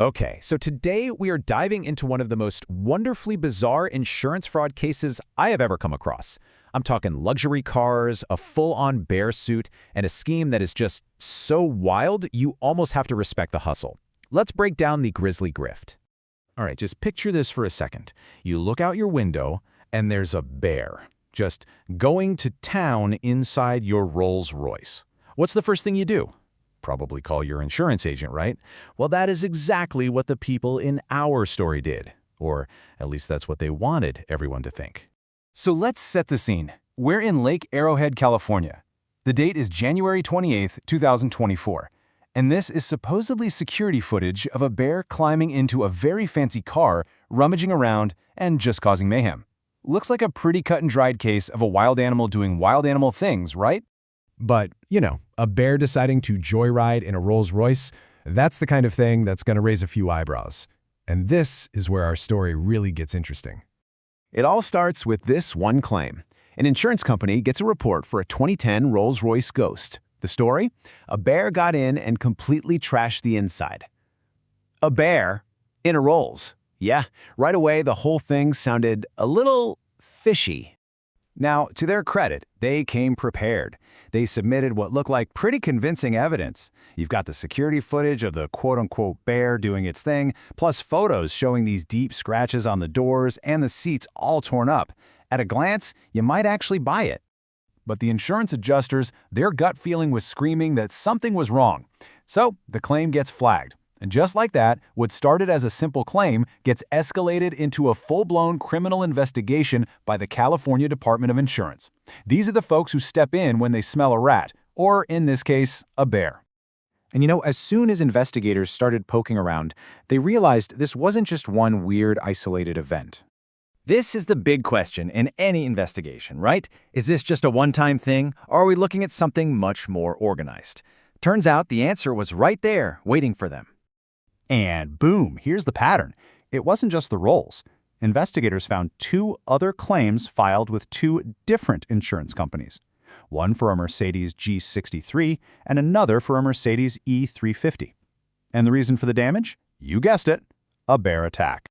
Okay, so today we are diving into one of the most wonderfully bizarre insurance fraud cases I have ever come across. I'm talking luxury cars, a full-on bear suit, and a scheme that is just so wild you almost have to respect the hustle. Let's break down the grisly grift. All right, just picture this for a second. You look out your window, and there's a bear, just going to town inside your Rolls-Royce. What's the first thing you do? Probably call your insurance agent, right? Well, that is exactly what the people in our story did. Or at least that's what they wanted everyone to think. So let's set the scene. We're in Lake Arrowhead, California. The date is January 28th, 2024. And this is supposedly security footage of a bear climbing into a very fancy car, rummaging around, and just causing mayhem. Looks like a pretty cut-and-dried case of a wild animal doing wild animal things, right? But, a bear deciding to joyride in a Rolls-Royce, that's the kind of thing that's going to raise a few eyebrows. And this is where our story really gets interesting. It all starts with this one claim. An insurance company gets a report for a 2010 Rolls-Royce Ghost. The story? A bear got in and completely trashed the inside. A bear in a Rolls. Yeah, right away the whole thing sounded a little fishy. Now, to their credit, they came prepared. They submitted what looked like pretty convincing evidence. You've got the security footage of the quote-unquote bear doing its thing, plus photos showing these deep scratches on the doors and the seats all torn up. At a glance, you might actually buy it. But the insurance adjusters, their gut feeling was screaming that something was wrong. So the claim gets flagged. And just like that, what started as a simple claim gets escalated into a full-blown criminal investigation by the California Department of Insurance. These are the folks who step in when they smell a rat, or in this case, a bear. And as soon as investigators started poking around, they realized this wasn't just one weird, isolated event. This is the big question in any investigation, right? Is this just a one-time thing, or are we looking at something much more organized? Turns out the answer was right there, waiting for them. And boom, here's the pattern. It wasn't just the Rolls. Investigators found two other claims filed with two different insurance companies. One for a Mercedes G63 and another for a Mercedes E350. And the reason for the damage? You guessed it, a bear attack.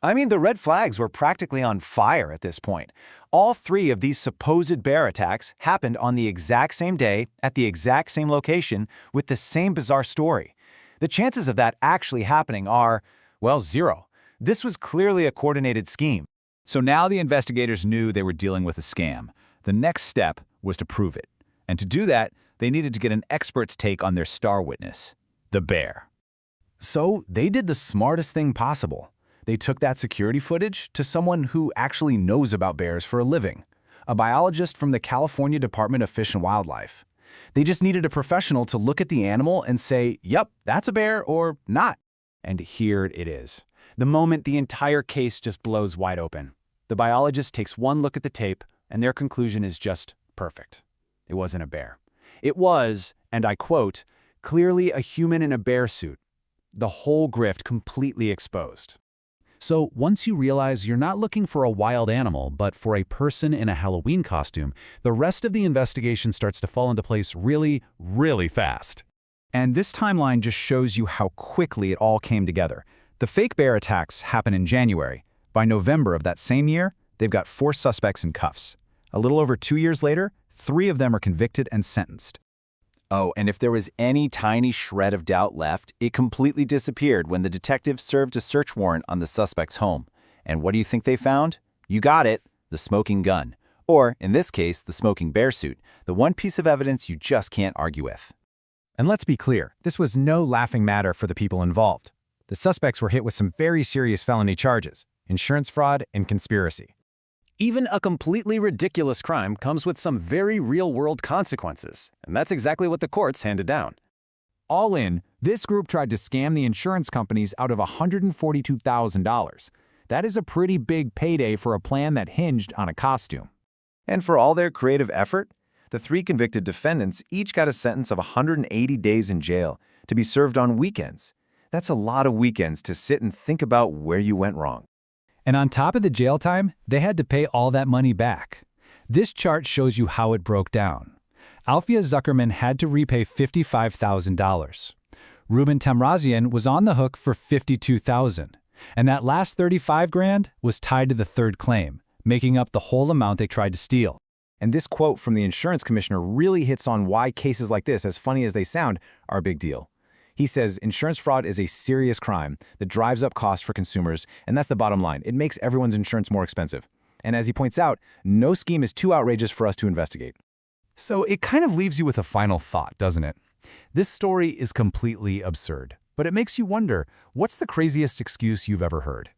I mean, the red flags were practically on fire at this point. All three of these supposed bear attacks happened on the exact same day, at the exact same location, with the same bizarre story. The chances of that actually happening are, well, zero. This was clearly a coordinated scheme. So now the investigators knew they were dealing with a scam. The next step was to prove it. And to do that, they needed to get an expert's take on their star witness, the bear. So they did the smartest thing possible. They took that security footage to someone who actually knows about bears for a living, a biologist from the California Department of Fish and Wildlife. They just needed a professional to look at the animal and say, yep, that's a bear or not. And here it is. The moment the entire case just blows wide open. The biologist takes one look at the tape, and their conclusion is just perfect. It wasn't a bear. It was, and I quote, clearly a human in a bear suit. The whole grift completely exposed. So once you realize you're not looking for a wild animal, but for a person in a Halloween costume, the rest of the investigation starts to fall into place really, really fast. And this timeline just shows you how quickly it all came together. The fake bear attacks happen in January. By November of that same year, they've got 4 suspects in cuffs. A little over 2 years later, 3 of them are convicted and sentenced. Oh, and if there was any tiny shred of doubt left, it completely disappeared when the detectives served a search warrant on the suspect's home. And what do you think they found? You got it, the smoking gun. Or, in this case, the smoking bear suit, the one piece of evidence you just can't argue with. And let's be clear, this was no laughing matter for the people involved. The suspects were hit with some very serious felony charges, insurance fraud and conspiracy. Even a completely ridiculous crime comes with some very real-world consequences, and that's exactly what the courts handed down. All in, this group tried to scam the insurance companies out of $142,000. That is a pretty big payday for a plan that hinged on a costume. And for all their creative effort, the 3 convicted defendants each got a sentence of 180 days in jail to be served on weekends. That's a lot of weekends to sit and think about where you went wrong. And on top of the jail time, they had to pay all that money back. This chart shows you how it broke down. Alfiya Zuckerman had to repay $55,000. Ruben Tamrazian was on the hook for $52,000. And that last $35,000 was tied to the third claim, making up the whole amount they tried to steal. And this quote from the insurance commissioner really hits on why cases like this, as funny as they sound, are a big deal. He says insurance fraud is a serious crime that drives up costs for consumers, and that's the bottom line. It makes everyone's insurance more expensive. And as he points out, no scheme is too outrageous for us to investigate. So it kind of leaves you with a final thought, doesn't it? This story is completely absurd, but it makes you wonder, what's the craziest excuse you've ever heard?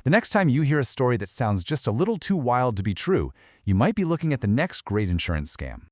The next time you hear a story that sounds just a little too wild to be true, you might be looking at the next great insurance scam.